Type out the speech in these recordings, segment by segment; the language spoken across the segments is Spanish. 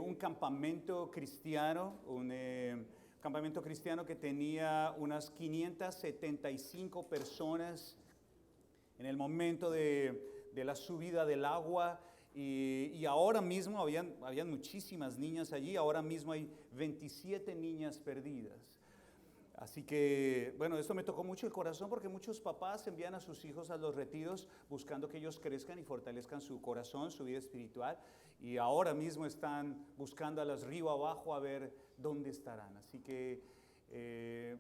un campamento cristiano, campamento cristiano que tenía unas 575 personas en el momento de la subida del agua. Y ahora mismo habían muchísimas niñas allí, ahora mismo hay 27 niñas perdidas. Así que, bueno, esto me tocó mucho el corazón porque muchos papás envían a sus hijos a los retiros buscando que ellos crezcan y fortalezcan su corazón, su vida espiritual. Y ahora mismo están buscándolas río abajo a ver dónde estarán. Así que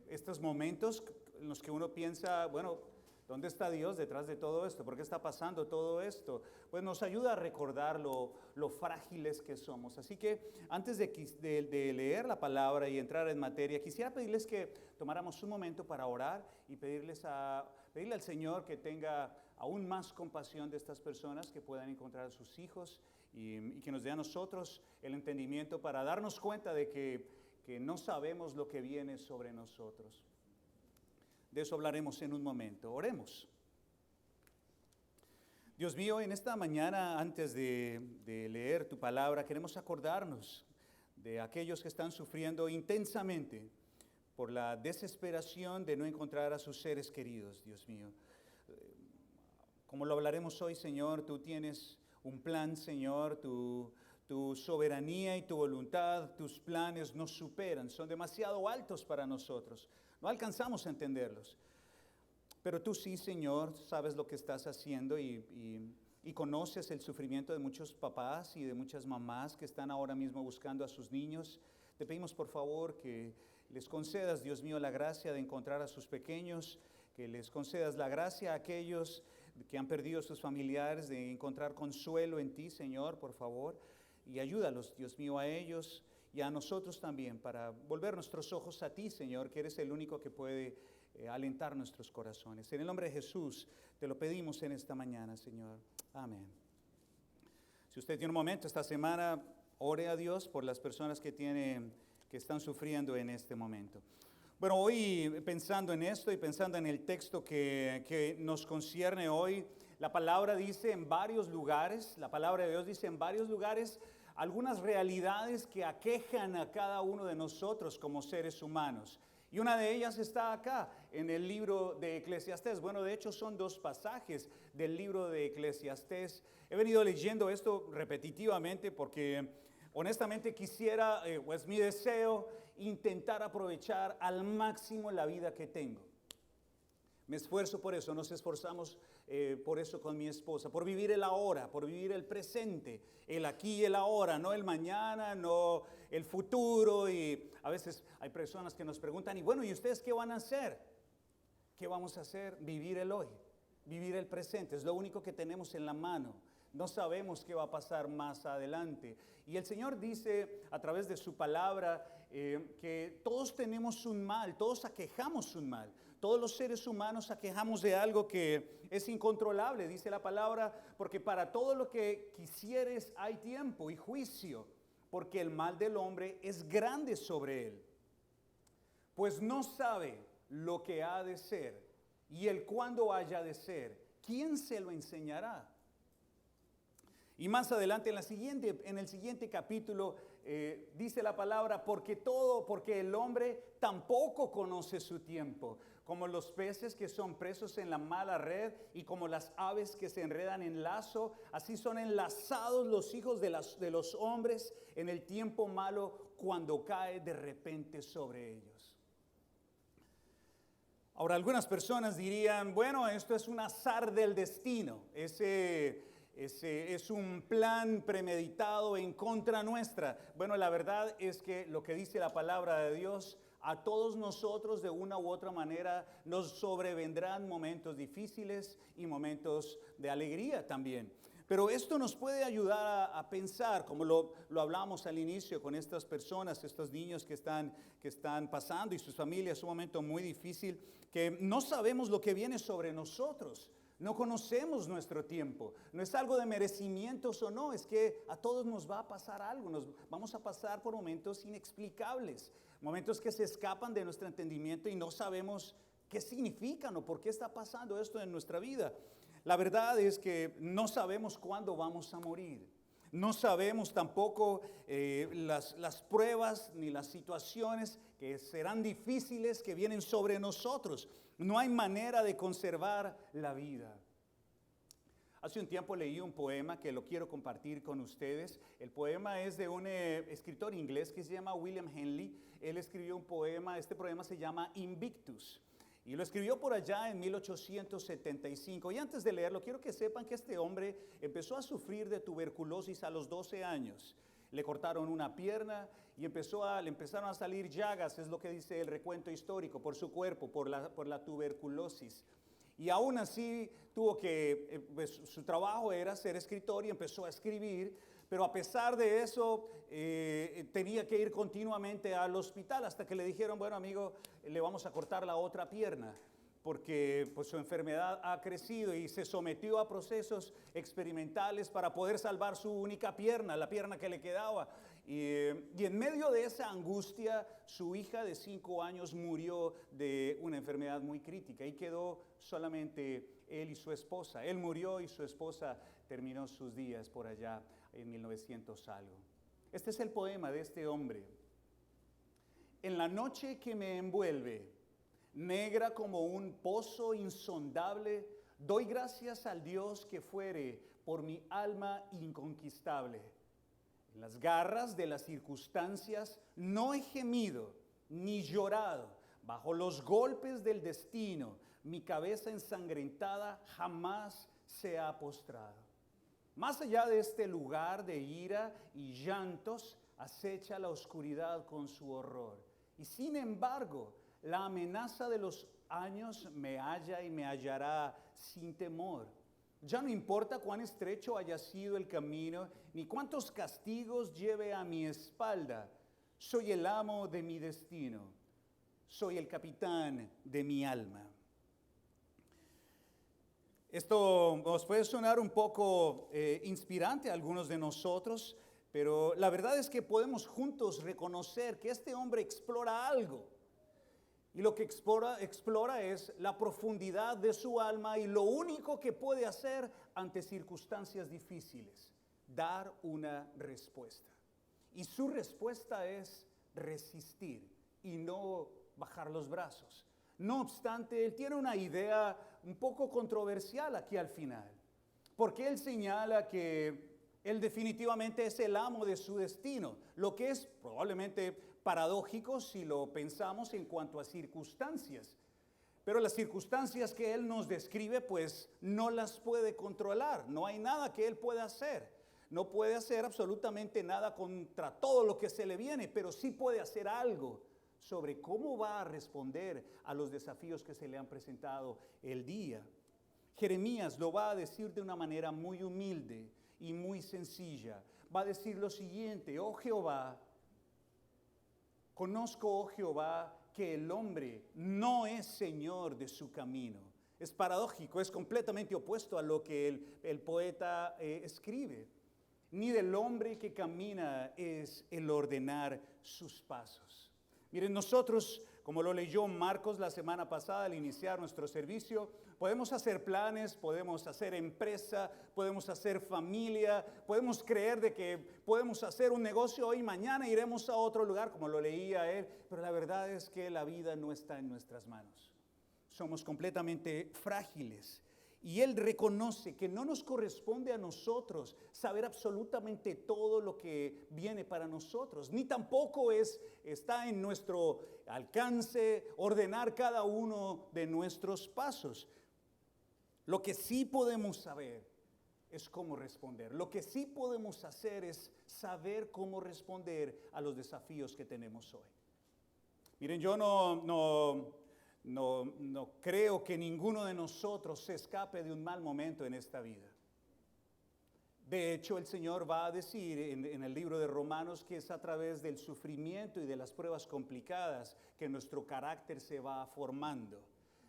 estos momentos en los que uno piensa, bueno, ¿dónde está Dios detrás de todo esto? ¿Por qué está pasando todo esto? Pues nos ayuda a recordar lo frágiles que somos. Así que antes de leer la palabra y entrar en materia, quisiera pedirles que tomáramos un momento para orar y pedirle al Señor que tenga aún más compasión de estas personas, que puedan encontrar a sus hijos y que nos dé a nosotros el entendimiento para darnos cuenta de que no sabemos lo que viene sobre nosotros. De eso hablaremos en un momento. Oremos. Dios mío, en esta mañana, antes de leer tu palabra, queremos acordarnos de aquellos que están sufriendo intensamente por la desesperación de no encontrar a sus seres queridos, Dios mío. Como lo hablaremos hoy, Señor, tú tienes un plan, Señor, tu soberanía y tu voluntad, tus planes nos superan, son demasiado altos para nosotros. No alcanzamos a entenderlos, pero tú sí, Señor, sabes lo que estás haciendo y conoces el sufrimiento de muchos papás y de muchas mamás que están ahora mismo buscando a sus niños. Te pedimos por favor que les concedas, Dios mío, la gracia de encontrar a sus pequeños, que les concedas la gracia a aquellos que han perdido a sus familiares, de encontrar consuelo en ti, Señor, por favor, y ayúdalos, Dios mío, a ellos y a nosotros también, para volver nuestros ojos a ti, Señor, que eres el único que puede alentar nuestros corazones. En el nombre de Jesús te lo pedimos en esta mañana, Señor. Amén. Si usted tiene un momento esta semana, ore a Dios por las personas que están sufriendo en este momento. Bueno, hoy pensando en esto y pensando en el texto que nos concierne hoy, la palabra dice en varios lugares, la palabra de Dios dice en varios lugares, algunas realidades que aquejan a cada uno de nosotros como seres humanos. Y una de ellas está acá, en el libro de Eclesiastés. Bueno, de hecho son dos pasajes del libro de Eclesiastés. He venido leyendo esto repetitivamente porque honestamente quisiera, es mi deseo, intentar aprovechar al máximo la vida que tengo. Me esfuerzo por eso, nos esforzamos por eso con mi esposa, por vivir el ahora, por vivir el presente, el aquí y el ahora, no el mañana, no el futuro. Y a veces hay personas que nos preguntan, y bueno, ¿y ustedes qué van a hacer? ¿Qué vamos a hacer? Vivir el hoy, vivir el presente, es lo único que tenemos en la mano. No sabemos qué va a pasar más adelante. Y el Señor dice a través de su palabra que todos tenemos un mal, todos aquejamos un mal. Todos los seres humanos aquejamos de algo que es incontrolable, dice la palabra, porque para todo lo que quisieres hay tiempo y juicio, porque el mal del hombre es grande sobre él, pues no sabe lo que ha de ser y el cuándo haya de ser. ¿Quién se lo enseñará? Y más adelante en el siguiente capítulo dice la palabra, porque el hombre tampoco conoce su tiempo, como los peces que son presos en la mala red y como las aves que se enredan en lazo, así son enlazados los hijos de los hombres en el tiempo malo cuando cae de repente sobre ellos. Ahora, algunas personas dirían, bueno, esto es un azar del destino, ese es un plan premeditado en contra nuestra. Bueno, la verdad es que lo que dice la palabra de Dios, a todos nosotros de una u otra manera nos sobrevendrán momentos difíciles y momentos de alegría también. Pero esto nos puede ayudar a pensar, como lo hablamos al inicio con estas personas, estos niños que están pasando y sus familias, un momento muy difícil, que no sabemos lo que viene sobre nosotros. No conocemos nuestro tiempo, no es algo de merecimientos o no, es que a todos nos va a pasar algo, nos vamos a pasar por momentos inexplicables, momentos que se escapan de nuestro entendimiento y no sabemos qué significan o por qué está pasando esto en nuestra vida. La verdad es que no sabemos cuándo vamos a morir. No sabemos tampoco las pruebas ni las situaciones que serán difíciles que vienen sobre nosotros. No hay manera de conservar la vida. Hace un tiempo leí un poema que lo quiero compartir con ustedes. El poema es de un escritor inglés que se llama William Henley. Él escribió un poema, este poema se llama Invictus. Y lo escribió por allá en 1875. Y antes de leerlo, quiero que sepan que este hombre empezó a sufrir de tuberculosis a los 12 años. Le cortaron una pierna y le empezaron a salir llagas, es lo que dice el recuento histórico, por su cuerpo, por la tuberculosis. Y aún así pues, su trabajo era ser escritor y empezó a escribir, pero a pesar de eso tenía que ir continuamente al hospital hasta que le dijeron, bueno amigo, le vamos a cortar la otra pierna, porque pues, su enfermedad ha crecido y se sometió a procesos experimentales para poder salvar su única pierna, la pierna que le quedaba. Y en medio de esa angustia, su hija de 5 años murió de una enfermedad muy crítica y quedó solamente él y su esposa. Él murió y su esposa terminó sus días por allá en 1900 algo. Este es el poema de este hombre. En la noche que me envuelve, negra como un pozo insondable, doy gracias al Dios que fuere por mi alma inconquistable. En las garras de las circunstancias no he gemido ni llorado. Bajo los golpes del destino, mi cabeza ensangrentada jamás se ha postrado. Más allá de este lugar de ira y llantos, acecha la oscuridad con su horror. Y sin embargo, la amenaza de los años me halla y me hallará sin temor. Ya no importa cuán estrecho haya sido el camino, ni cuántos castigos lleve a mi espalda. Soy el amo de mi destino. Soy el capitán de mi alma. Esto nos puede sonar un poco inspirante a algunos de nosotros, pero la verdad es que podemos juntos reconocer que este hombre explora algo. Y lo que explora es la profundidad de su alma y lo único que puede hacer ante circunstancias difíciles, dar una respuesta. Y su respuesta es resistir y no bajar los brazos. No obstante, él tiene una idea un poco controversial aquí al final, porque él señala que él definitivamente es el amo de su destino, lo que es probablemente paradójico si lo pensamos en cuanto a circunstancias. Pero las circunstancias que él nos describe, pues no las puede controlar. No hay nada que él pueda hacer. No puede hacer absolutamente nada contra todo lo que se le viene, pero sí puede hacer algo sobre cómo va a responder a los desafíos que se le han presentado el día. Jeremías lo va a decir de una manera muy humilde y muy sencilla. Va a decir lo siguiente: oh Jehová, conozco, oh Jehová, que el hombre no es señor de su camino. Es paradójico, es completamente opuesto a lo que el poeta escribe. Ni del hombre que camina es el ordenar sus pasos. Miren, nosotros, como lo leyó Marcos la semana pasada al iniciar nuestro servicio, podemos hacer planes, podemos hacer empresa, podemos hacer familia, podemos creer de que podemos hacer un negocio hoy, mañana iremos a otro lugar, como lo leía él, pero la verdad es que la vida no está en nuestras manos. Somos completamente frágiles. Y él reconoce que no nos corresponde a nosotros saber absolutamente todo lo que viene para nosotros, ni tampoco está en nuestro alcance ordenar cada uno de nuestros pasos. Lo que sí podemos saber es cómo responder. Lo que sí podemos hacer es saber cómo responder a los desafíos que tenemos hoy. Miren, yo no creo que ninguno de nosotros se escape de un mal momento en esta vida. De hecho, el Señor va a decir en el libro de Romanos que es a través del sufrimiento y de las pruebas complicadas que nuestro carácter se va formando.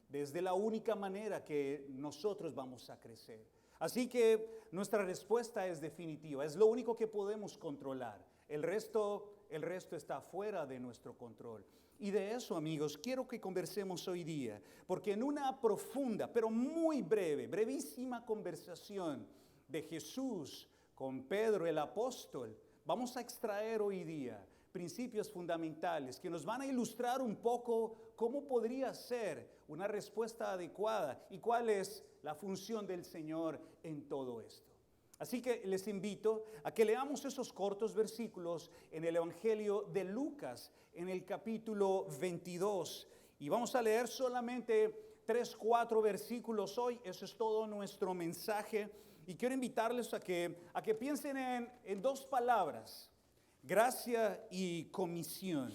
Desde la única manera que nosotros vamos a crecer. Así que nuestra respuesta es definitiva, es lo único que podemos controlar. El resto está fuera de nuestro control. Y de eso, amigos, quiero que conversemos hoy día, porque en una profunda, pero muy brevísima conversación de Jesús con Pedro el apóstol, vamos a extraer hoy día principios fundamentales que nos van a ilustrar un poco cómo podría ser una respuesta adecuada y cuál es la función del Señor en todo esto. Así que les invito a que leamos esos cortos versículos en el Evangelio de Lucas, en el capítulo 22. Y vamos a leer solamente 3, 4 versículos hoy. Eso es todo nuestro mensaje. Y quiero invitarles a que piensen en 2 palabras: gracia y comisión.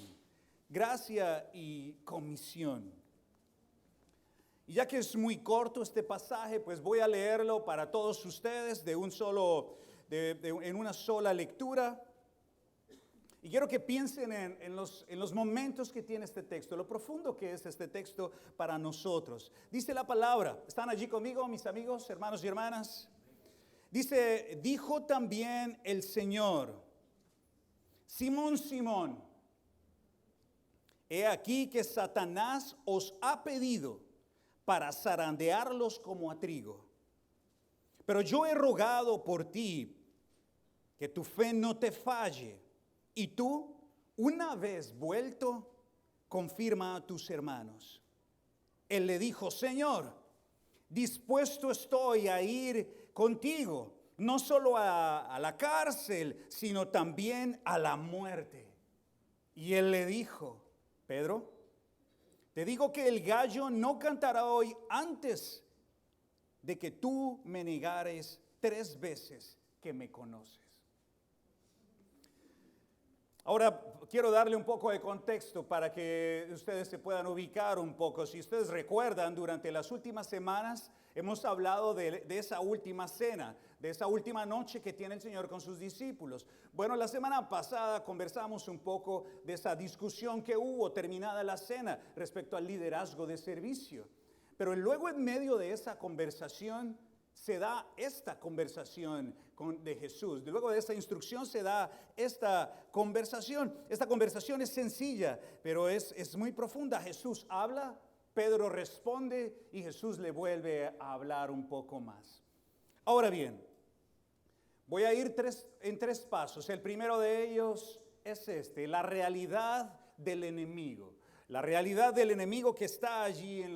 Gracia y comisión. Y ya que es muy corto este pasaje, pues voy a leerlo para todos ustedes en una sola lectura. Y quiero que piensen en los momentos que tiene este texto, lo profundo que es este texto para nosotros. Dice la palabra, ¿están allí conmigo, mis amigos, hermanos y hermanas? Dice, dijo también el Señor: Simón, Simón, he aquí que Satanás os ha pedido para zarandearlos como a trigo. Pero yo he rogado por ti que tu fe no te falle, y tú, una vez vuelto, confirma a tus hermanos. Él le dijo: Señor, dispuesto estoy a ir contigo, no solo a la cárcel, sino también a la muerte. Y él le dijo: Pedro, te digo que el gallo no cantará hoy antes de que tú me negares 3 veces que me conoces. Ahora quiero darle un poco de contexto para que ustedes se puedan ubicar un poco. Si ustedes recuerdan, durante las últimas semanas hemos hablado de esa última cena, de esa última noche que tiene el Señor con sus discípulos. Bueno, la semana pasada conversamos un poco de esa discusión que hubo terminada la cena respecto al liderazgo de servicio. Pero luego, en medio de esa conversación, se da esta conversación de Jesús. Luego de esta instrucción se da esta conversación. Esta conversación es sencilla, pero es muy profunda. Jesús habla, Pedro responde y Jesús le vuelve a hablar un poco más. Ahora bien, voy a ir en 3 pasos. El primero de ellos es la realidad del enemigo. La realidad del enemigo que está allí en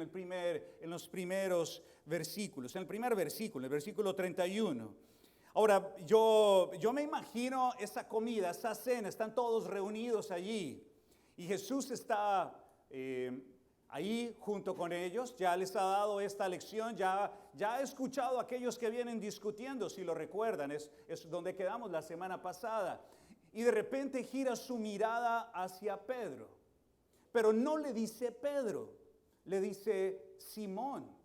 los primeros versículos. En el primer versículo, el versículo 31. Ahora, yo me imagino esa comida, esa cena, están todos reunidos allí. Y Jesús está ahí junto con ellos, ya les ha dado esta lección, ya ha escuchado a aquellos que vienen discutiendo, si lo recuerdan, es donde quedamos la semana pasada. Y de repente gira su mirada hacia Pedro. Pero no le dice Pedro, le dice Simón,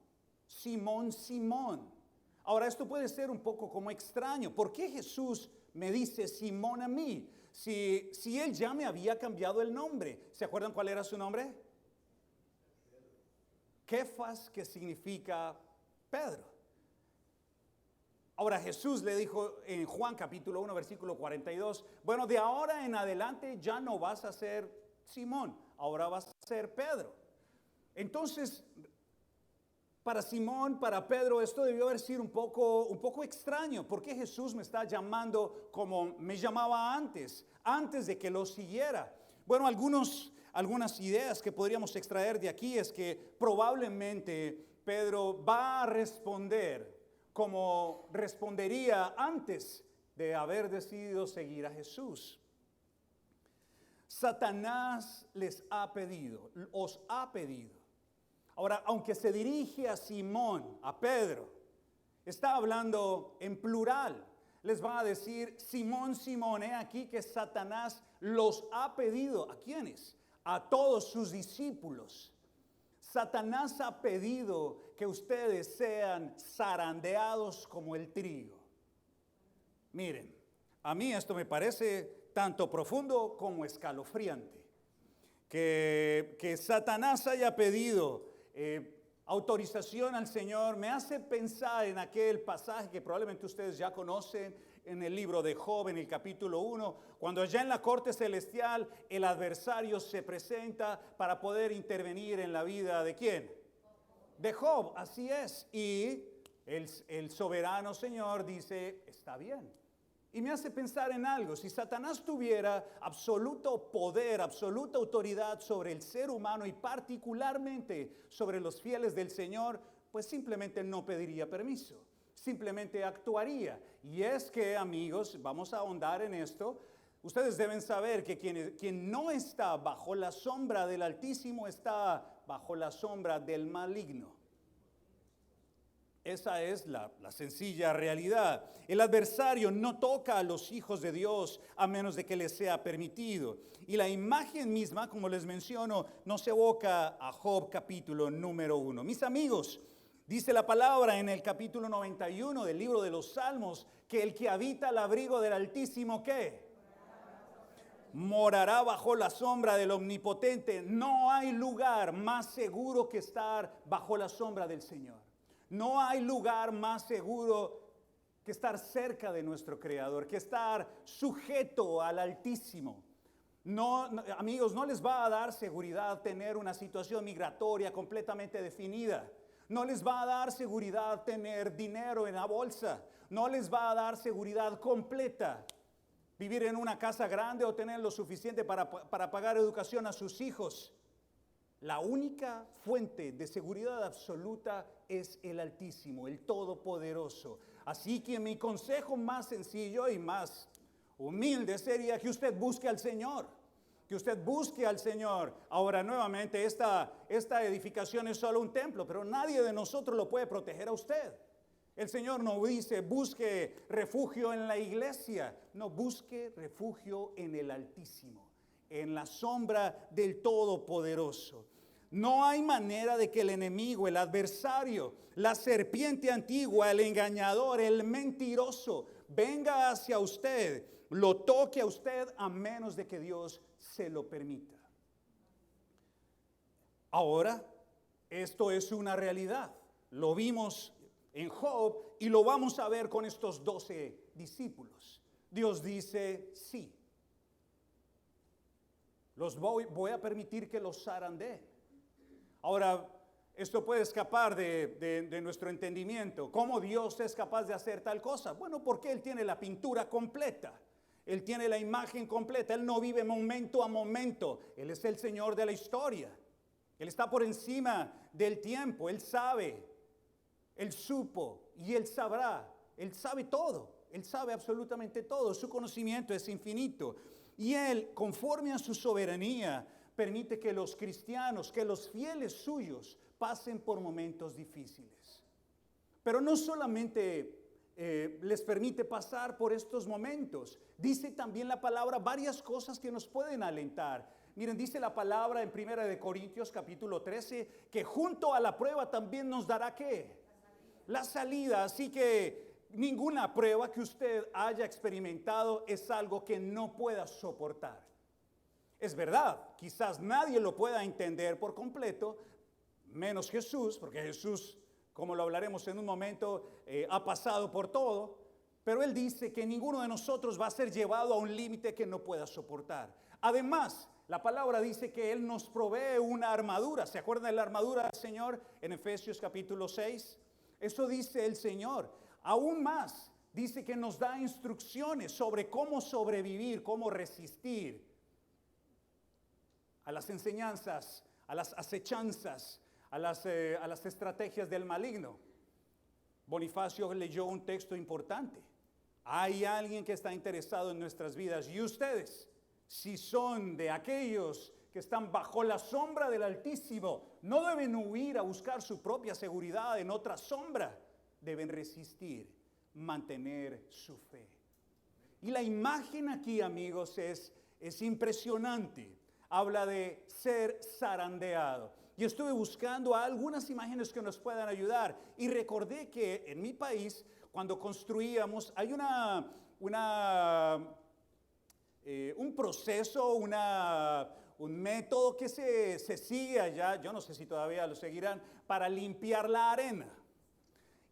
Simón, Simón. Ahora esto puede ser un poco como extraño. ¿Por qué Jesús me dice Simón a mí? Si él ya me había cambiado el nombre. ¿Se acuerdan cuál era su nombre? Kefas, que significa Pedro. Ahora Jesús le dijo en Juan capítulo 1 versículo 42, bueno, de ahora en adelante ya no vas a ser Simón, ahora vas a ser Pedro. Entonces, para Simón, para Pedro, esto debió haber sido un poco extraño. ¿Por qué Jesús me está llamando como me llamaba antes de que lo siguiera? Bueno, algunas ideas que podríamos extraer de aquí es que probablemente Pedro va a responder como respondería antes de haber decidido seguir a Jesús. Satanás os ha pedido. Ahora, aunque se dirige a Simón, a Pedro, está hablando en plural. Les va a decir, Simón, Simón, he aquí que Satanás los ha pedido. ¿A quiénes? A todos sus discípulos. Satanás ha pedido que ustedes sean zarandeados como el trigo. Miren, a mí esto me parece tanto profundo como escalofriante. Que Satanás haya pedido autorización al Señor me hace pensar en aquel pasaje que probablemente ustedes ya conocen en el libro de Job, en el capítulo 1, cuando allá en la corte celestial el adversario se presenta para poder intervenir en la vida ¿de quién? De Job, así es. Y el soberano Señor dice, está bien, Y me hace pensar en algo. Si Satanás tuviera absoluto poder, absoluta autoridad sobre el ser humano y particularmente sobre los fieles del Señor, pues simplemente él no pediría permiso. Simplemente actuaría. Y es que, amigos, vamos a ahondar en esto. Ustedes deben saber que quien no está bajo la sombra del Altísimo está bajo la sombra del maligno. Esa es la sencilla realidad. El adversario no toca a los hijos de Dios a menos de que les sea permitido. Y la imagen misma, como les menciono, nos evoca a Job capítulo número 1. Mis amigos, dice la palabra en el capítulo 91 del libro de los Salmos que el que habita al abrigo del Altísimo, ¿qué? Morará bajo la sombra del Omnipotente. No hay lugar más seguro que estar bajo la sombra del Señor. No hay lugar más seguro que estar cerca de nuestro Creador, que estar sujeto al Altísimo. No, amigos, no les va a dar seguridad tener una situación migratoria completamente definida. No les va a dar seguridad tener dinero en la bolsa. No les va a dar seguridad completa vivir en una casa grande o tener lo suficiente para pagar educación a sus hijos. La única fuente de seguridad absoluta es el Altísimo, el Todopoderoso. Así que mi consejo más sencillo y más humilde sería que usted busque al Señor. Que usted busque al Señor. Ahora, nuevamente, esta edificación es solo un templo, pero nadie de nosotros lo puede proteger a usted. El Señor no dice, busque refugio en la iglesia. No, busque refugio en el Altísimo, en la sombra del Todopoderoso. No hay manera de que el enemigo, el adversario, la serpiente antigua, el engañador, el mentiroso, venga hacia usted, lo toque a usted a menos de que Dios se lo permita. Ahora, esto es una realidad. Lo vimos en Job y lo vamos a ver con estos 12 discípulos. Dios dice, sí, voy a permitir que los zarandeen. Ahora, esto puede escapar de nuestro entendimiento. ¿Cómo Dios es capaz de hacer tal cosa? Bueno, porque Él tiene la pintura completa. Él tiene la imagen completa. Él no vive momento a momento. Él es el Señor de la historia. Él está por encima del tiempo. Él sabe. Él supo y Él sabrá. Él sabe todo. Él sabe absolutamente todo. Su conocimiento es infinito. Y Él, conforme a su soberanía, permite que los cristianos, que los fieles suyos pasen por momentos difíciles. Pero no solamente les permite pasar por estos momentos, dice también la palabra varias cosas que nos pueden alentar. Miren, dice la palabra en 1 Corintios capítulo 13 que junto a la prueba también nos dará ¿qué? La salida. Así que ninguna prueba que usted haya experimentado es algo que no pueda soportar. Es verdad, quizás nadie lo pueda entender por completo, menos Jesús, porque Jesús, como lo hablaremos en un momento, ha pasado por todo, pero Él dice que ninguno de nosotros va a ser llevado a un límite que no pueda soportar. Además, la palabra dice que Él nos provee una armadura. ¿Se acuerdan de la armadura del Señor en Efesios capítulo 6? Eso dice el Señor. Aún más, dice que nos da instrucciones sobre cómo sobrevivir, cómo resistir a las enseñanzas, a las acechanzas, a las estrategias del maligno. Bonifacio leyó un texto importante. Hay alguien que está interesado en nuestras vidas y ustedes, si son de aquellos que están bajo la sombra del Altísimo, no deben huir a buscar su propia seguridad en otra sombra. Deben resistir, mantener su fe. Y la imagen aquí, amigos, es impresionante. Habla de ser zarandeado. Y estuve buscando algunas imágenes que nos puedan ayudar. Y recordé que en mi país, cuando construíamos, hay un proceso, un método que se sigue allá, yo no sé si todavía lo seguirán, para limpiar la arena.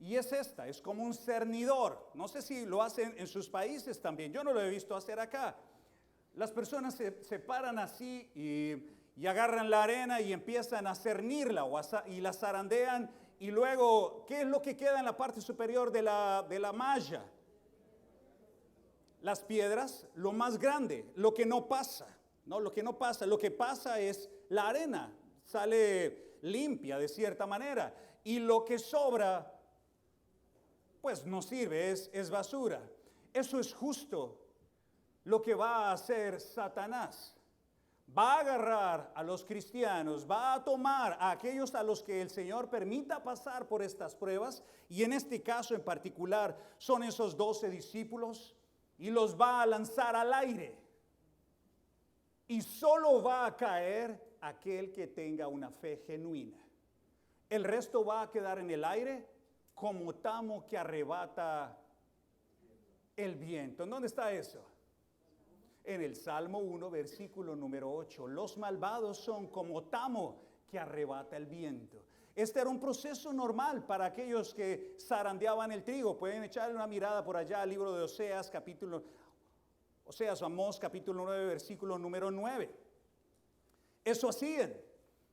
Y es como un cernidor. No sé si lo hacen en sus países también. Yo no lo he visto hacer acá. Las personas se paran así y agarran la arena y empiezan a cernirla y la zarandean. Y luego, ¿qué es lo que queda en la parte superior de la malla? las piedras, lo más grande, lo que no pasa, ¿no? Lo que no pasa, lo que pasa es la arena, sale limpia de cierta manera, y lo que sobra, pues no sirve, es basura. Eso es justo lo que va a hacer Satanás. Va a agarrar a los cristianos, va a tomar a aquellos a los que el Señor permita pasar por estas pruebas, y en este caso en particular son esos 12 discípulos, y los va a lanzar al aire. Y solo va a caer aquel que tenga una fe genuina. El resto va a quedar en el aire como tamo que arrebata el viento. ¿En dónde está eso? En el Salmo 1, versículo número 8. Los malvados son como tamo que arrebata el viento. Este era un proceso normal para aquellos que zarandeaban el trigo. Pueden echarle una mirada por allá al libro de Oseas, Amós, capítulo 9, versículo número 9. Eso hacían.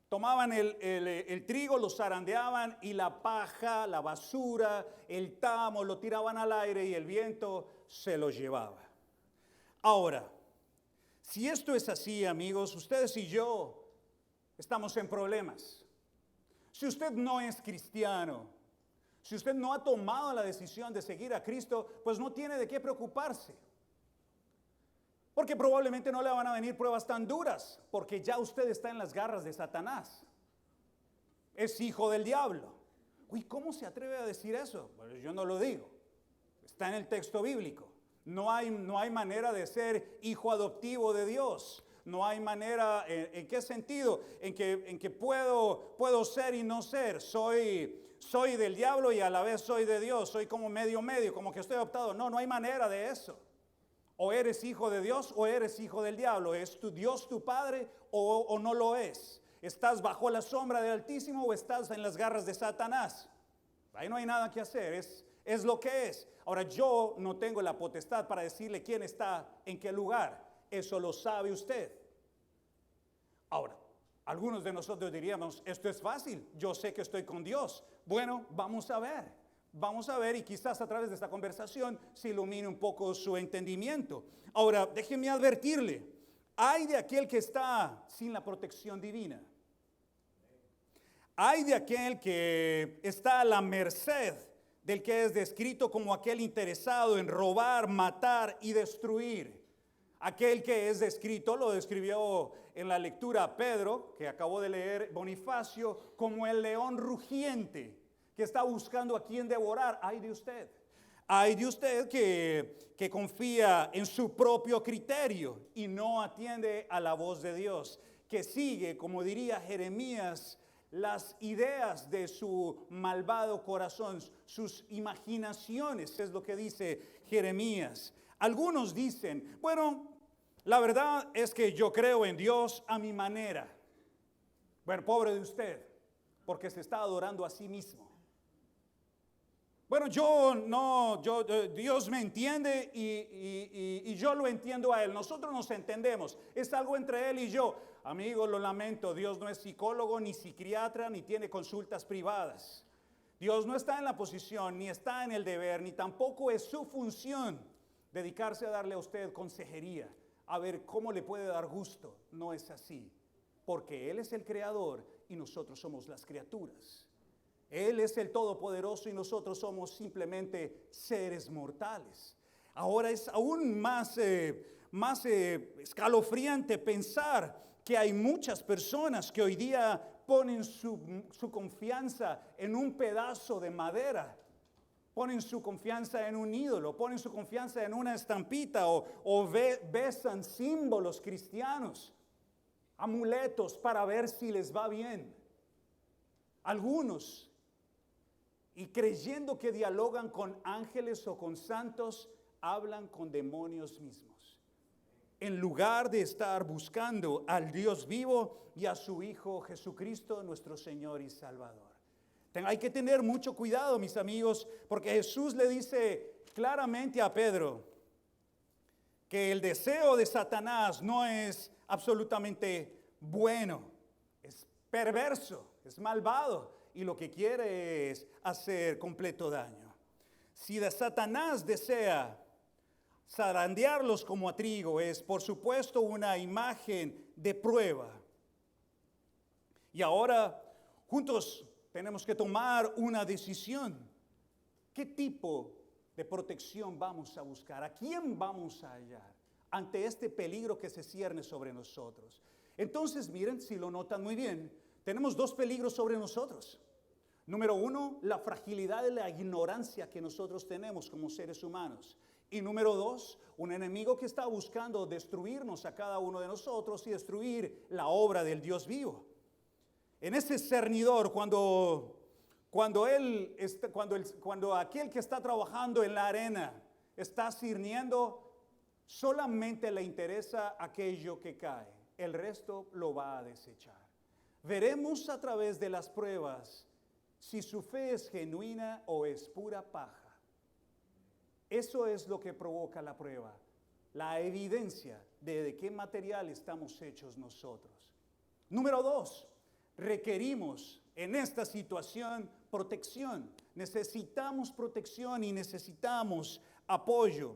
Tomaban el trigo, lo zarandeaban, y la paja, la basura, el tamo, lo tiraban al aire y el viento se lo llevaba. Ahora, si esto es así, amigos, ustedes y yo estamos en problemas. Si usted no es cristiano, si usted no ha tomado la decisión de seguir a Cristo, pues no tiene de qué preocuparse. Porque probablemente no le van a venir pruebas tan duras, porque ya usted está en las garras de Satanás. Es hijo del diablo. Uy, ¿cómo se atreve a decir eso? Bueno, yo no lo digo. Está en el texto bíblico. No hay manera de ser hijo adoptivo de Dios. No hay manera, ¿en qué sentido? En que puedo ser y no ser. Soy del diablo y a la vez soy de Dios. Soy como medio, como que estoy adoptado. No hay manera de eso. O eres hijo de Dios o eres hijo del diablo. ¿Es tu Dios tu padre o no lo es? ¿Estás bajo la sombra del Altísimo o estás en las garras de Satanás? Ahí no hay nada que hacer, es lo que es. Ahora, yo no tengo la potestad para decirle quién está en qué lugar. Eso lo sabe usted. Ahora, algunos de nosotros diríamos, esto es fácil, yo sé que estoy con Dios. Bueno, vamos a ver. Vamos a ver, y quizás a través de esta conversación se ilumine un poco su entendimiento. Ahora, déjeme advertirle, hay de aquel que está sin la protección divina. Hay de aquel que está a la merced del que es descrito como aquel interesado en robar, matar y destruir. Aquel que es descrito, lo describió en la lectura Pedro, que acabó de leer Bonifacio, como el león rugiente que está buscando a quien devorar. Ay de usted. Ay de usted que confía en su propio criterio y no atiende a la voz de Dios, que sigue, como diría Jeremías, las ideas de su malvado corazón, sus imaginaciones, es lo que dice Jeremías. Algunos dicen, bueno, la verdad es que yo creo en Dios a mi manera. Bueno, pobre de usted, porque se está adorando a sí mismo. Bueno, Dios me entiende y yo lo entiendo a Él. Nosotros nos entendemos. Es algo entre Él y yo. Amigo, lo lamento. Dios no es psicólogo, ni psiquiatra, ni tiene consultas privadas. Dios no está en la posición, ni está en el deber, ni tampoco es su función dedicarse a darle a usted consejería, a ver cómo le puede dar gusto. No es así. Porque Él es el creador y nosotros somos las criaturas. Él es el Todopoderoso y nosotros somos simplemente seres mortales. Ahora es aún más escalofriante pensar que hay muchas personas que hoy día ponen su confianza en un pedazo de madera, ponen su confianza en un ídolo, ponen su confianza en una estampita o besan símbolos cristianos, amuletos para ver si les va bien. Algunos, y creyendo que dialogan con ángeles o con santos, hablan con demonios mismos, en lugar de estar buscando al Dios vivo y a su Hijo Jesucristo, nuestro Señor y Salvador. Hay que tener mucho cuidado, mis amigos, porque Jesús le dice claramente a Pedro que el deseo de Satanás no es absolutamente bueno, es perverso, es malvado. Y lo que quiere es hacer completo daño. Si de Satanás desea Zarandearlos como a trigo es, por supuesto, una imagen de prueba. Y ahora, juntos tenemos que tomar una decisión. ¿Qué tipo de protección vamos a buscar? ¿A quién vamos a hallar ante este peligro que se cierne sobre nosotros? Entonces, miren, si lo notan muy bien, tenemos dos peligros sobre nosotros. Número uno, la fragilidad y la ignorancia que nosotros tenemos como seres humanos. Y número dos, un enemigo que está buscando destruirnos a cada uno de nosotros y destruir la obra del Dios vivo. En ese cernidor, cuando aquel que está trabajando en la arena está cirniendo, solamente le interesa aquello que cae. El resto lo va a desechar. Veremos a través de las pruebas si su fe es genuina o es pura paja. Eso es lo que provoca la prueba, la evidencia de qué material estamos hechos nosotros. Número dos, requerimos en esta situación protección. Necesitamos protección y necesitamos apoyo.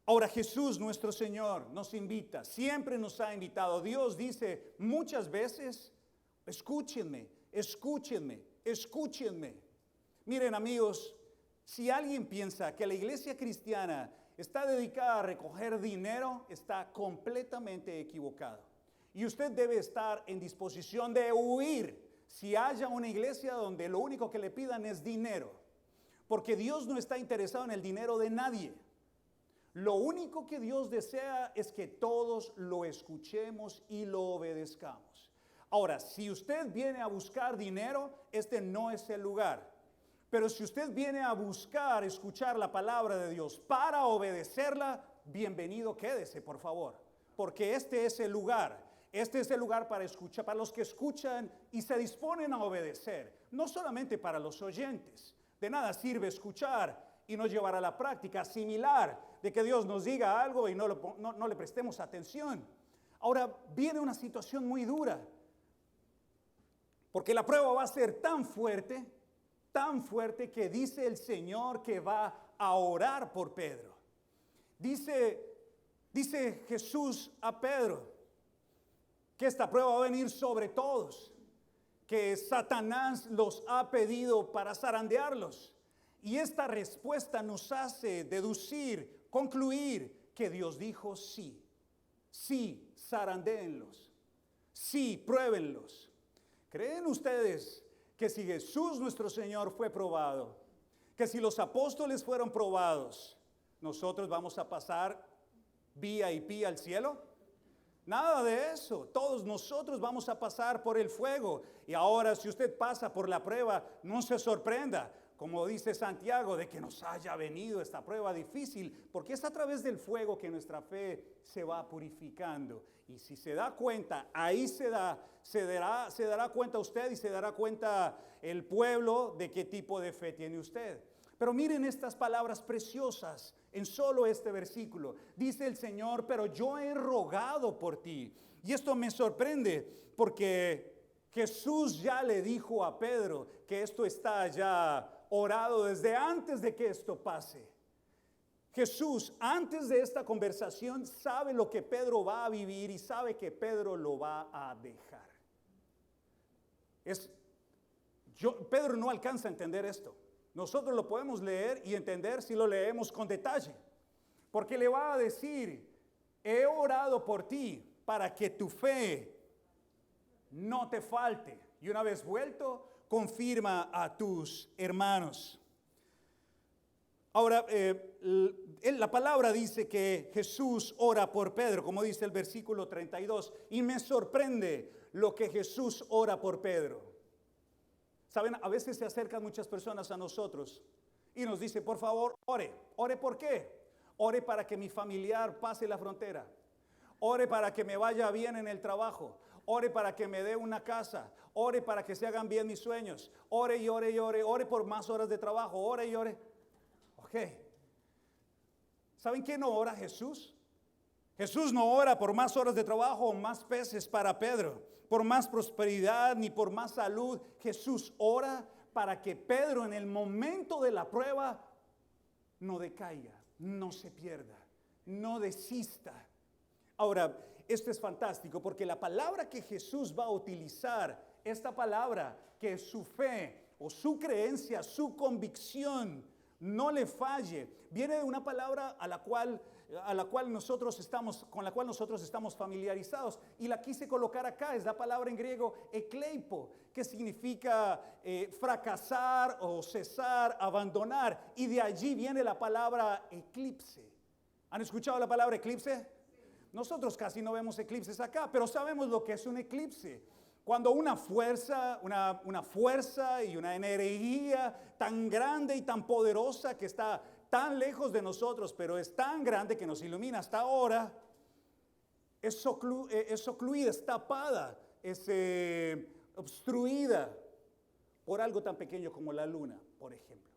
Ahora Jesús, nuestro Señor, nos invita, siempre nos ha invitado. Dios dice muchas veces, escúchenme, escúchenme, escúchenme. Miren, amigos, si alguien piensa que la iglesia cristiana está dedicada a recoger dinero, está completamente equivocado. Y usted debe estar en disposición de huir si haya una iglesia donde lo único que le pidan es dinero. Porque Dios no está interesado en el dinero de nadie. Lo único que Dios desea es que todos lo escuchemos y lo obedezcamos. Ahora, si usted viene a buscar dinero, este no es el lugar. Pero si usted viene a buscar, escuchar la palabra de Dios para obedecerla, bienvenido quédese, por favor. Porque este es el lugar. Este es el lugar para escuchar, para los que escuchan y se disponen a obedecer. No solamente para los oyentes. De nada sirve escuchar y no llevar a la práctica, asimilar de que Dios nos diga algo y no le prestemos atención. Ahora viene una situación muy dura. Porque la prueba va a ser tan fuerte que dice el Señor que va a orar por Pedro. Dice Jesús a Pedro que esta prueba va a venir sobre todos, que Satanás los ha pedido para zarandearlos. Y esta respuesta nos hace deducir, concluir que Dios dijo sí, zarandéenlos, sí, pruébenlos. ¿Creen ustedes que si Jesús nuestro Señor fue probado, que si los apóstoles fueron probados, nosotros vamos a pasar VIP al cielo? Nada de eso. Todos nosotros vamos a pasar por el fuego. Y ahora, si usted pasa por la prueba, no se sorprenda, como dice Santiago, de que nos haya venido esta prueba difícil, porque es a través del fuego que nuestra fe se va purificando. Y si se da cuenta, ahí se dará cuenta usted y se dará cuenta el pueblo de qué tipo de fe tiene usted. Pero miren estas palabras preciosas en solo este versículo. Dice el Señor, pero yo he rogado por ti. Y esto me sorprende porque Jesús ya le dijo a Pedro que esto está ya orado desde antes de que esto pase. Jesús, antes de esta conversación, sabe lo que Pedro va a vivir y sabe que Pedro lo va a dejar. Pedro no alcanza a entender esto. Nosotros lo podemos leer y entender si lo leemos con detalle. Porque le va a decir, he orado por ti para que tu fe no te falte. Y una vez vuelto, confirma a tus hermanos. Ahora, la palabra dice que Jesús ora por Pedro, como dice el versículo 32. Y me sorprende lo que Jesús ora por Pedro. Saben, a veces se acercan muchas personas a nosotros y nos dicen, por favor, ore. ¿Ore por qué? Ore para que mi familiar pase la frontera. Ore para que me vaya bien en el trabajo. Ore para que me dé una casa. Ore para que se hagan bien mis sueños. Ore y ore y ore. Ore por más horas de trabajo. Ore y ore. Ok. ¿Saben quién no ora? Jesús. Jesús no ora por más horas de trabajo o más peces para Pedro, por más prosperidad ni por más salud. Jesús ora para que Pedro en el momento de la prueba no decaiga, no se pierda, no desista. Ahora, esto es fantástico porque la palabra que Jesús va a utilizar, esta palabra que su fe o su creencia, su convicción no le falle, viene de una palabra con la cual nosotros estamos familiarizados, y la quise colocar acá. Es la palabra en griego ekleipo, que significa fracasar o cesar, abandonar, y de allí viene la palabra eclipse. ¿Han escuchado la palabra eclipse? Nosotros casi no vemos eclipses acá, pero sabemos lo que es un eclipse. Cuando una fuerza y una energía tan grande y tan poderosa que está tan lejos de nosotros, pero es tan grande que nos ilumina hasta ahora, es ocluida, es tapada, es obstruida por algo tan pequeño como la luna, por ejemplo.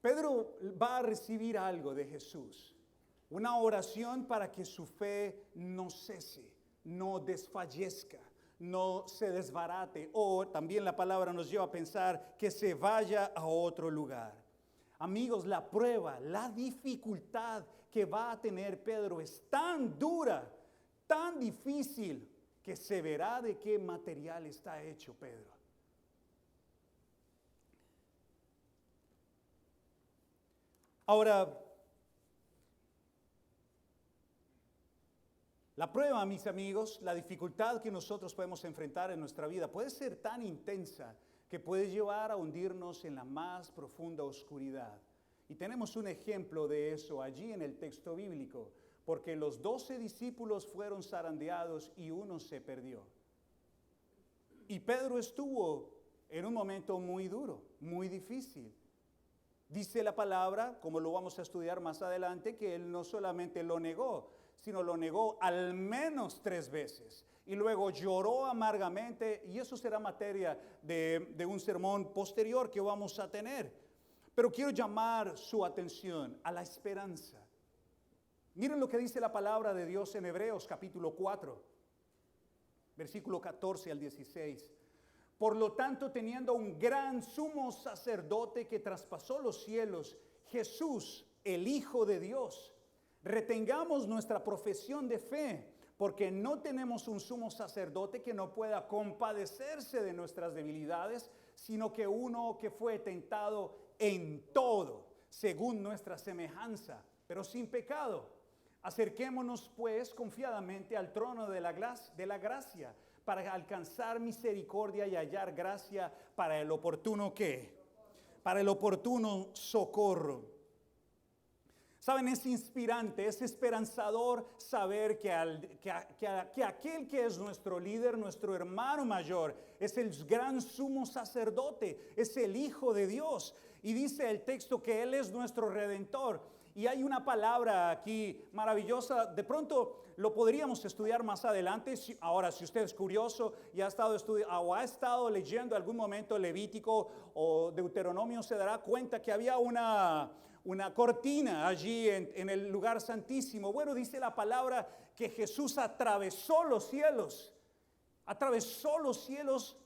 Pedro va a recibir algo de Jesús, una oración para que su fe no cese, no desfallezca, no se desbarate, o también la palabra nos lleva a pensar que se vaya a otro lugar. Amigos, la prueba, la dificultad que va a tener Pedro es tan dura, tan difícil, que se verá de qué material está hecho Pedro. Ahora, la prueba, mis amigos, la dificultad que nosotros podemos enfrentar en nuestra vida puede ser tan intensa que puede llevar a hundirnos en la más profunda oscuridad. Y tenemos un ejemplo de eso allí en el texto bíblico, porque los 12 discípulos fueron zarandeados y uno se perdió. Y Pedro estuvo en un momento muy duro, muy difícil. Dice la palabra, como lo vamos a estudiar más adelante, que él no solamente lo negó, sino lo negó al menos 3 veces. Y luego lloró amargamente, y eso será materia de un sermón posterior que vamos a tener. Pero quiero llamar su atención a la esperanza. Miren lo que dice la palabra de Dios en Hebreos capítulo 4, versículo 14 al 16. Por lo tanto, teniendo un gran sumo sacerdote que traspasó los cielos, Jesús, el Hijo de Dios, retengamos nuestra profesión de fe, porque no tenemos un sumo sacerdote que no pueda compadecerse de nuestras debilidades, sino que uno que fue tentado en todo, según nuestra semejanza, pero sin pecado. Acerquémonos pues confiadamente al trono de la gracia, para alcanzar misericordia y hallar gracia para el oportuno ¿qué? Para el oportuno socorro. Saben, es inspirante, es esperanzador saber que aquel que es nuestro líder, nuestro hermano mayor, es el gran sumo sacerdote, es el Hijo de Dios. Y dice el texto que Él es nuestro Redentor. Y hay una palabra aquí maravillosa, de pronto lo podríamos estudiar más adelante. Ahora, si usted es curioso y ha estado leyendo algún momento Levítico o Deuteronomio, se dará cuenta que había una cortina allí en el lugar santísimo. Bueno, dice la palabra que Jesús atravesó los cielos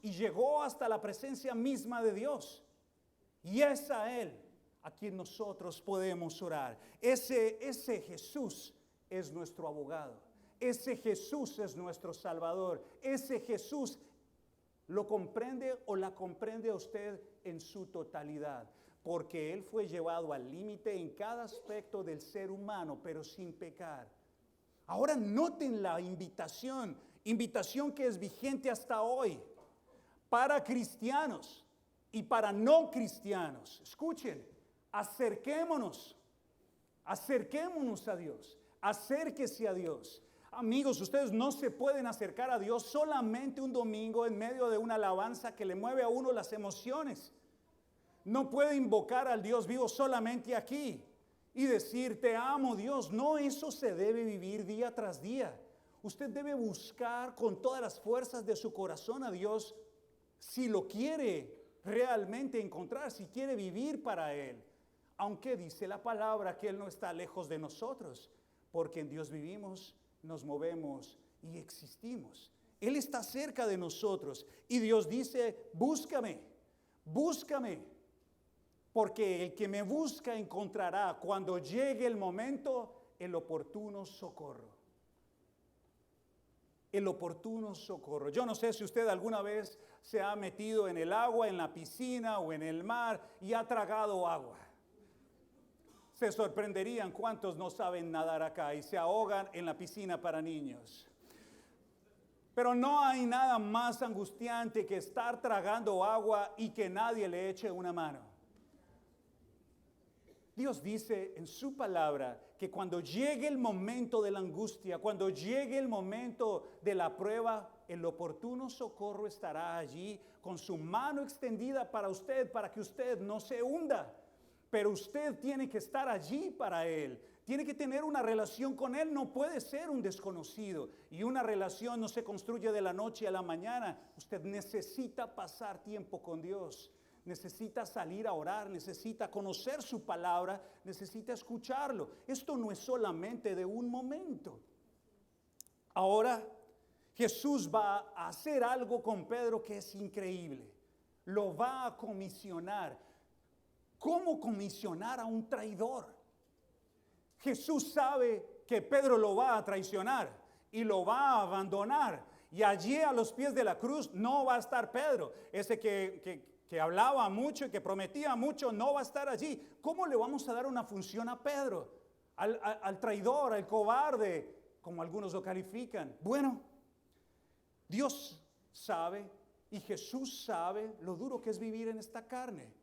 y llegó hasta la presencia misma de Dios. Y es a Él a quien nosotros podemos orar. Ese Jesús es nuestro abogado. Ese Jesús es nuestro Salvador. Ese Jesús lo comprende o la comprende a usted en su totalidad, porque Él fue llevado al límite en cada aspecto del ser humano, pero sin pecar. Ahora noten la invitación que es vigente hasta hoy para cristianos y para no cristianos. Escuchen. Acerquémonos a Dios, acérquese a Dios. Amigos, ustedes no se pueden acercar a Dios solamente un domingo en medio de una alabanza que le mueve a uno las emociones. No puede invocar al Dios vivo solamente aquí y decir, te amo Dios. No, eso se debe vivir día tras día. Usted debe buscar con todas las fuerzas de su corazón a Dios si lo quiere realmente encontrar, si quiere vivir para Él. Aunque dice la palabra que Él no está lejos de nosotros, porque en Dios vivimos, nos movemos y existimos. Él está cerca de nosotros y Dios dice, búscame, porque el que me busca encontrará cuando llegue el momento el oportuno socorro. El oportuno socorro. Yo no sé si usted alguna vez se ha metido en el agua, en la piscina o en el mar y ha tragado agua. Se sorprenderían cuántos no saben nadar acá y se ahogan en la piscina para niños. Pero no hay nada más angustiante que estar tragando agua y que nadie le eche una mano. Dios dice en su palabra que cuando llegue el momento de la angustia, cuando llegue el momento de la prueba, el oportuno socorro estará allí con su mano extendida para usted, para que usted no se hunda. Pero usted tiene que estar allí para Él. Tiene que tener una relación con Él. No puede ser un desconocido. Y una relación no se construye de la noche a la mañana. Usted necesita pasar tiempo con Dios. Necesita salir a orar, necesita conocer su palabra, necesita escucharlo. Esto no es solamente de un momento. Ahora Jesús va a hacer algo con Pedro que es increíble. Lo va a comisionar. ¿Cómo comisionar a un traidor? Jesús sabe que Pedro lo va a traicionar y lo va a abandonar. Y allí a los pies de la cruz no va a estar Pedro, ese que hablaba mucho y que prometía mucho, no va a estar allí. ¿Cómo le vamos a dar una función a Pedro? Al traidor, al cobarde, como algunos lo califican. Bueno, Dios sabe y Jesús sabe lo duro que es vivir en esta carne.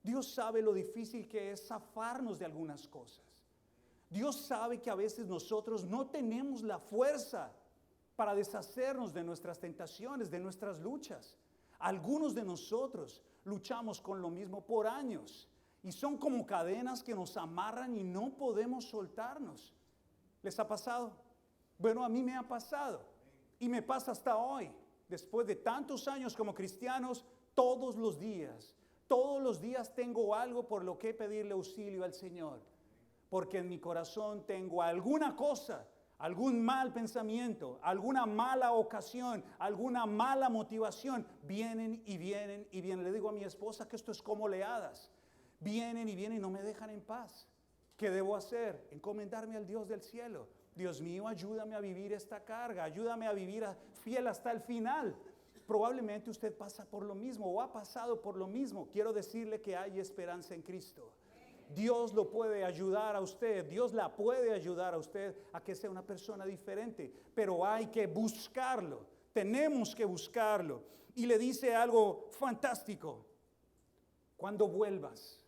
Dios sabe lo difícil que es zafarnos de algunas cosas. Dios sabe que a veces nosotros no tenemos la fuerza para deshacernos de nuestras tentaciones, de nuestras luchas. Algunos de nosotros luchamos con lo mismo por años y son como cadenas que nos amarran y no podemos soltarnos. ¿Les ha pasado? Bueno, a mí me ha pasado y me pasa hasta hoy. Después de tantos años como cristianos, todos los días tengo algo por lo que pedirle auxilio al Señor. Porque en mi corazón tengo alguna cosa, algún mal pensamiento, alguna mala ocasión, alguna mala motivación. Vienen y vienen y vienen. Le digo a mi esposa que esto es como oleadas. Vienen y vienen y no me dejan en paz. ¿Qué debo hacer? Encomendarme al Dios del cielo. Dios mío, ayúdame a vivir esta carga. Ayúdame a vivir fiel hasta el final. Probablemente usted pasa por lo mismo o ha pasado por lo mismo. Quiero decirle que hay esperanza en Cristo. Dios lo puede ayudar a usted, Dios la puede ayudar a usted a que sea una persona diferente, pero hay que buscarlo, tenemos que buscarlo. Y le dice algo fantástico: cuando vuelvas,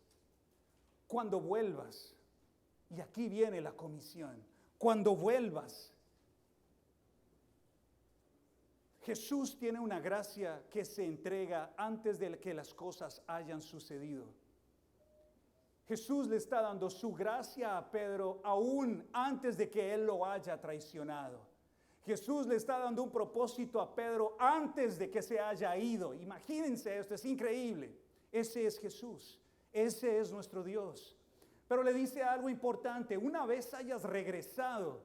y aquí viene la comisión, cuando vuelvas. Jesús tiene una gracia que se entrega antes de que las cosas hayan sucedido. Jesús le está dando su gracia a Pedro aún antes de que él lo haya traicionado. Jesús le está dando un propósito a Pedro antes de que se haya ido. Imagínense esto, es increíble. Ese es Jesús, ese es nuestro Dios. Pero le dice algo importante: una vez hayas regresado,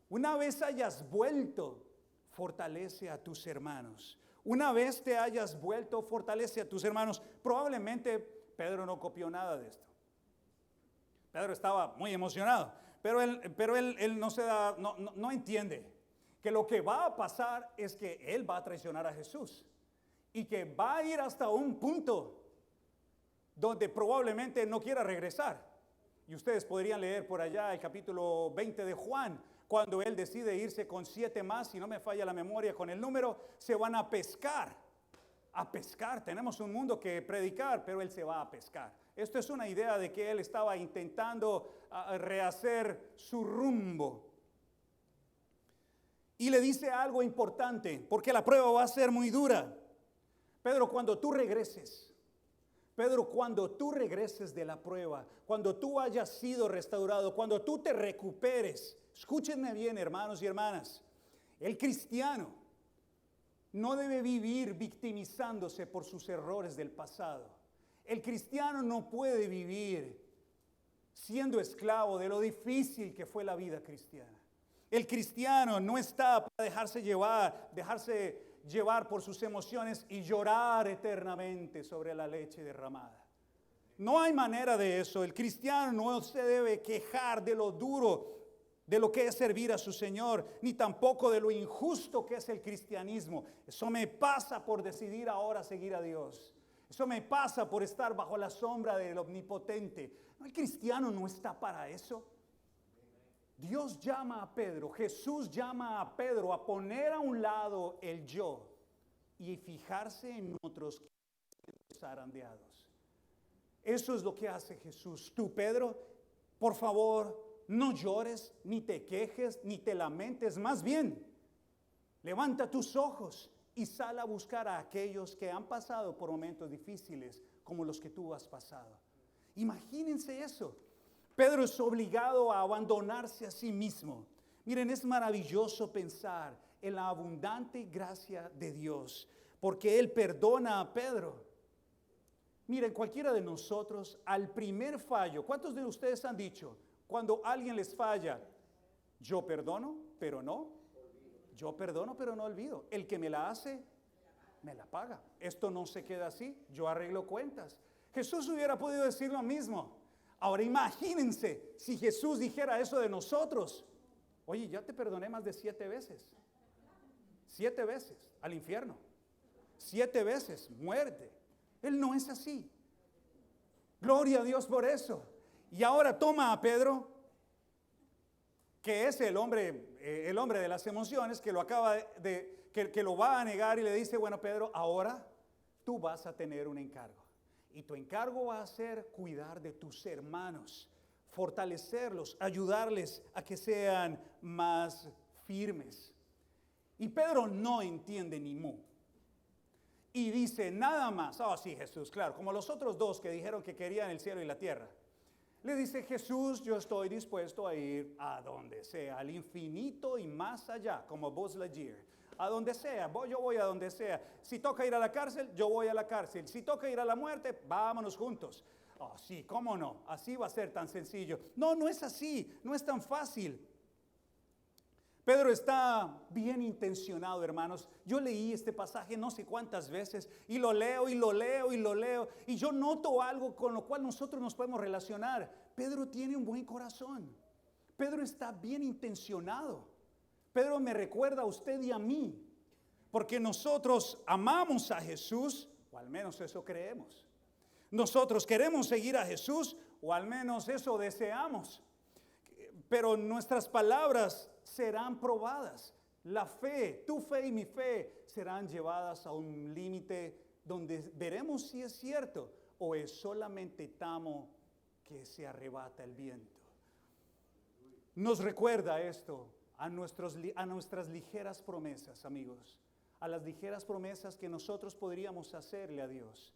una vez hayas vuelto, fortalece a tus hermanos. Una vez te hayas vuelto, fortalece a tus hermanos. Probablemente Pedro no copió nada de esto. Pedro estaba muy emocionado, pero él no entiende que lo que va a pasar es que él va a traicionar a Jesús y que va a ir hasta un punto donde probablemente no quiera regresar. Y ustedes podrían leer por allá el capítulo 20 de Juan, cuando él decide irse con 7 más, si no me falla la memoria con el número, se van a pescar. A pescar, tenemos un mundo que predicar, pero él se va a pescar. Esto es una idea de que él estaba intentando rehacer su rumbo. Y le dice algo importante, porque la prueba va a ser muy dura. Pedro, cuando tú regreses de la prueba, cuando tú hayas sido restaurado, cuando tú te recuperes, escúchenme bien, hermanos y hermanas, el cristiano no debe vivir victimizándose por sus errores del pasado. El cristiano no puede vivir siendo esclavo de lo difícil que fue la vida cristiana. El cristiano no está para dejarse llevar por sus emociones y llorar eternamente sobre la leche derramada. No hay manera de eso. El cristiano no se debe quejar de lo duro de lo que es servir a su Señor, ni tampoco de lo injusto que es el cristianismo. Eso me pasa por decidir ahora seguir a Dios. Eso me pasa por estar bajo la sombra del Omnipotente. No, el cristiano no está para eso. Dios llama a Pedro, Jesús llama a Pedro a poner a un lado el yo y fijarse en otros zarandeados. Eso es lo que hace Jesús. Tú, Pedro, por favor, no llores, ni te quejes, ni te lamentes. Más bien, levanta tus ojos y sal a buscar a aquellos que han pasado por momentos difíciles como los que tú has pasado. Imagínense eso. Pedro es obligado a abandonarse a sí mismo. Miren, es maravilloso pensar en la abundante gracia de Dios, porque Él perdona a Pedro. Miren, cualquiera de nosotros, al primer fallo, ¿cuántos de ustedes han dicho, cuando alguien les falla, yo perdono, pero no? Yo perdono, pero no olvido. El que me la hace, me la paga. Esto no se queda así, yo arreglo cuentas. Jesús hubiera podido decir lo mismo. Ahora imagínense si Jesús dijera eso de nosotros. Oye, ya te perdoné más de 7 veces. 7 veces al infierno. 7 veces muerte. Él no es así. Gloria a Dios por eso. Y ahora toma a Pedro, que es el hombre de las emociones, que lo acaba que lo va a negar y le dice, bueno, Pedro, ahora tú vas a tener un encargo. Y tu encargo va a ser cuidar de tus hermanos, fortalecerlos, ayudarles a que sean más firmes. Y Pedro no entiende ni mu. Y dice nada más, sí, Jesús, claro, como los otros dos que dijeron que querían el cielo y la tierra. Le dice, Jesús, yo estoy dispuesto a ir a donde sea, al infinito y más allá, como Buzz Lightyear. A donde sea, yo voy a donde sea. Si toca ir a la cárcel, yo voy a la cárcel. Si toca ir a la muerte, vámonos juntos. Sí, ¿cómo no? Así va a ser tan sencillo. No, no es así, no es tan fácil. Pedro está bien intencionado, hermanos. Yo leí este pasaje no sé cuántas veces y lo leo y lo leo y lo leo. Y yo noto algo con lo cual nosotros nos podemos relacionar. Pedro tiene un buen corazón. Pedro está bien intencionado. Pedro me recuerda a usted y a mí, porque nosotros amamos a Jesús, o al menos eso creemos. Nosotros queremos seguir a Jesús, o al menos eso deseamos. Pero nuestras palabras serán probadas. La fe, tu fe y mi fe serán llevadas a un límite donde veremos si es cierto o es solamente tamo que se arrebata el viento. Nos recuerda esto a nuestras ligeras promesas, amigos, a las ligeras promesas que nosotros podríamos hacerle a Dios,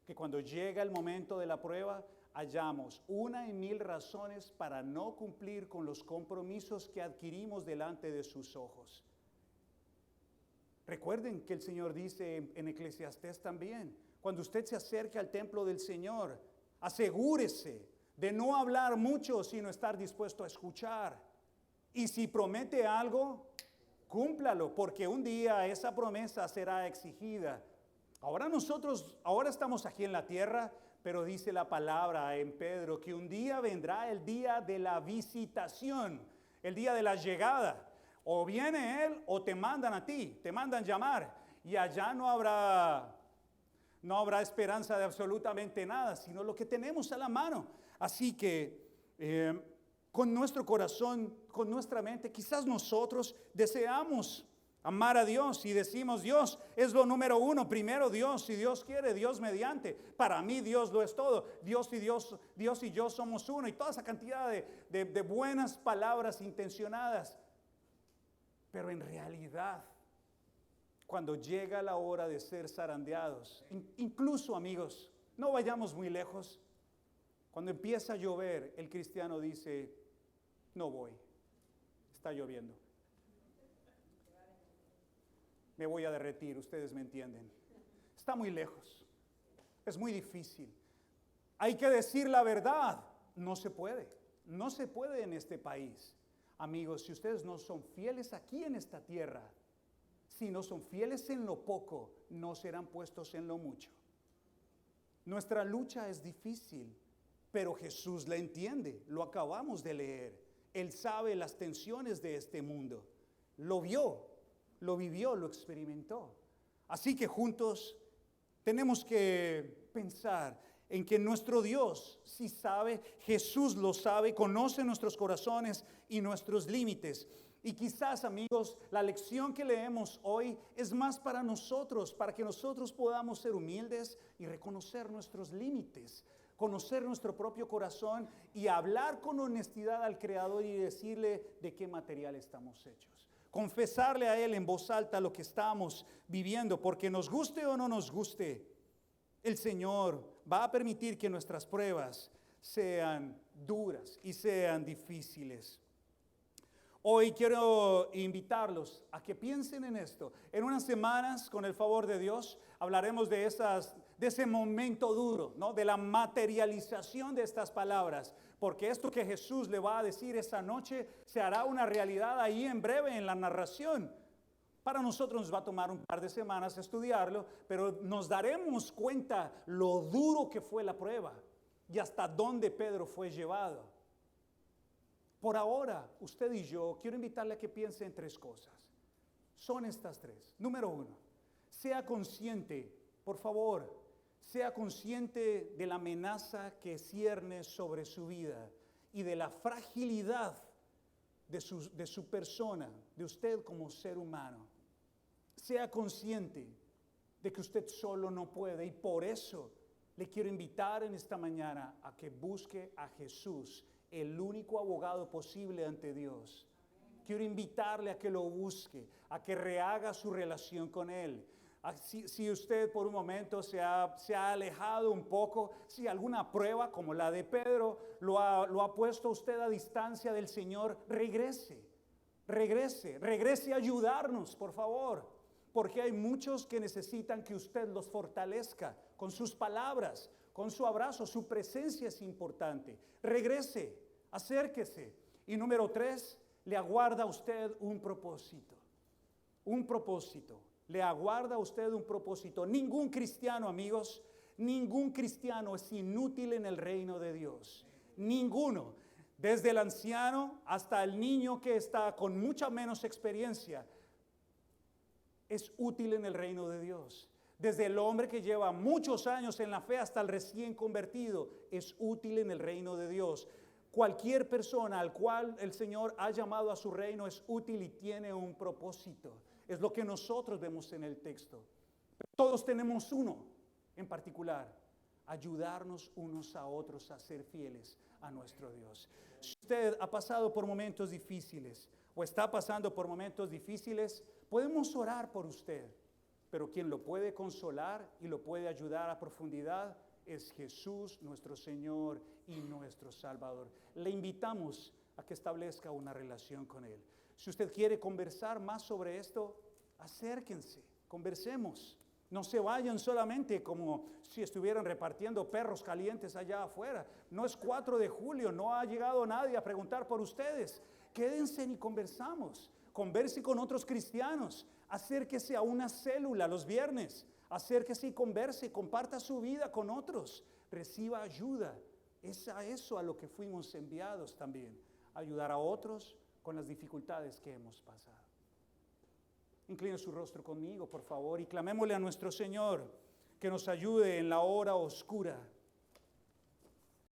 que cuando llega el momento de la prueba hallamos 1 en 1000 razones para no cumplir con los compromisos que adquirimos delante de sus ojos. Recuerden que el Señor dice en Eclesiastés también, cuando usted se acerque al templo del Señor, asegúrese de no hablar mucho, sino estar dispuesto a escuchar. Y si promete algo, cúmplalo, porque un día esa promesa será exigida. Ahora estamos aquí en la tierra, pero dice la palabra en Pedro que un día vendrá el día de la visitación, el día de la llegada. O viene Él o te mandan a ti, te mandan llamar. Y allá no habrá esperanza de absolutamente nada, sino lo que tenemos a la mano. Así que con nuestro corazón, con nuestra mente, quizás nosotros deseamos amar a Dios y decimos, Dios es lo número uno, primero Dios, si Dios quiere, Dios mediante. Para mí Dios lo es todo, Dios y yo somos uno, y toda esa cantidad de buenas palabras intencionadas. Pero en realidad, cuando llega la hora de ser zarandeados, incluso amigos, no vayamos muy lejos. Cuando empieza a llover, el cristiano dice, no voy, está lloviendo. Me voy a derretir, ustedes me entienden. Está muy lejos, es muy difícil. Hay que decir la verdad, no se puede en este país. Amigos, si ustedes no son fieles aquí en esta tierra, si no son fieles en lo poco, no serán puestos en lo mucho. Nuestra lucha es difícil, pero Jesús la entiende. Lo acabamos de leer. Él sabe las tensiones de este mundo. Lo vio, lo vivió, lo experimentó. Así que juntos tenemos que pensar en que nuestro Dios sí sabe, Jesús lo sabe, conoce nuestros corazones y nuestros límites. Y quizás, amigos, la lección que leemos hoy es más para nosotros, para que nosotros podamos ser humildes y reconocer nuestros límites, conocer nuestro propio corazón y hablar con honestidad al Creador y decirle de qué material estamos hechos. Confesarle a Él en voz alta lo que estamos viviendo, porque nos guste o no nos guste, el Señor va a permitir que nuestras pruebas sean duras y sean difíciles. Hoy quiero invitarlos a que piensen en esto. En unas semanas, con el favor de Dios, hablaremos de ese momento duro, ¿no? De la materialización de estas palabras. Porque esto que Jesús le va a decir esa noche se hará una realidad ahí en breve en la narración. Para nosotros nos va a tomar un par de semanas estudiarlo, pero nos daremos cuenta lo duro que fue la prueba y hasta dónde Pedro fue llevado. Por ahora, usted y yo, quiero invitarle a que piense en tres cosas. Son estas tres. Número uno, sea consciente, por favor, sea consciente de la amenaza que cierne sobre su vida y de la fragilidad de su persona, de usted como ser humano. Sea consciente de que usted solo no puede y por eso le quiero invitar en esta mañana a que busque a Jesús, el único abogado posible ante Dios. Quiero invitarle a que lo busque, a que rehaga su relación con Él. Si usted por un momento se ha alejado un poco, si alguna prueba como la de Pedro lo ha puesto usted a distancia del Señor, regrese a ayudarnos, por favor. Porque hay muchos que necesitan que usted los fortalezca con sus palabras, con su abrazo. Su presencia es importante. Regrese, acérquese. Y número 3, le aguarda a usted un propósito. Un propósito. Le aguarda a usted un propósito. Ningún cristiano, amigos, ningún cristiano es inútil en el reino de Dios. Ninguno. Desde el anciano hasta el niño que está con mucha menos experiencia, es útil en el reino de Dios. Desde el hombre que lleva muchos años en la fe hasta el recién convertido, es útil en el reino de Dios. Cualquier persona al cual el Señor ha llamado a su reino es útil y tiene un propósito. Es lo que nosotros vemos en el texto. Todos tenemos uno en particular: ayudarnos unos a otros a ser fieles a nuestro Dios. Si usted ha pasado por momentos difíciles o está pasando por momentos difíciles, podemos orar por usted, pero quien lo puede consolar y lo puede ayudar a profundidad es Jesús, nuestro Señor y nuestro Salvador. Le invitamos a que establezca una relación con Él. Si usted quiere conversar más sobre esto, acérquense, conversemos. No se vayan solamente como si estuvieran repartiendo perros calientes allá afuera. No es 4 de julio, no ha llegado nadie a preguntar por ustedes. Quédense y conversamos. Converse con otros cristianos. Acérquese a una célula los viernes. Acérquese y converse, comparta su vida con otros. Reciba ayuda. Es a eso a lo que fuimos enviados también. Ayudar a otros con las dificultades que hemos pasado. Incline su rostro conmigo, por favor, y clamémosle a nuestro Señor que nos ayude en la hora oscura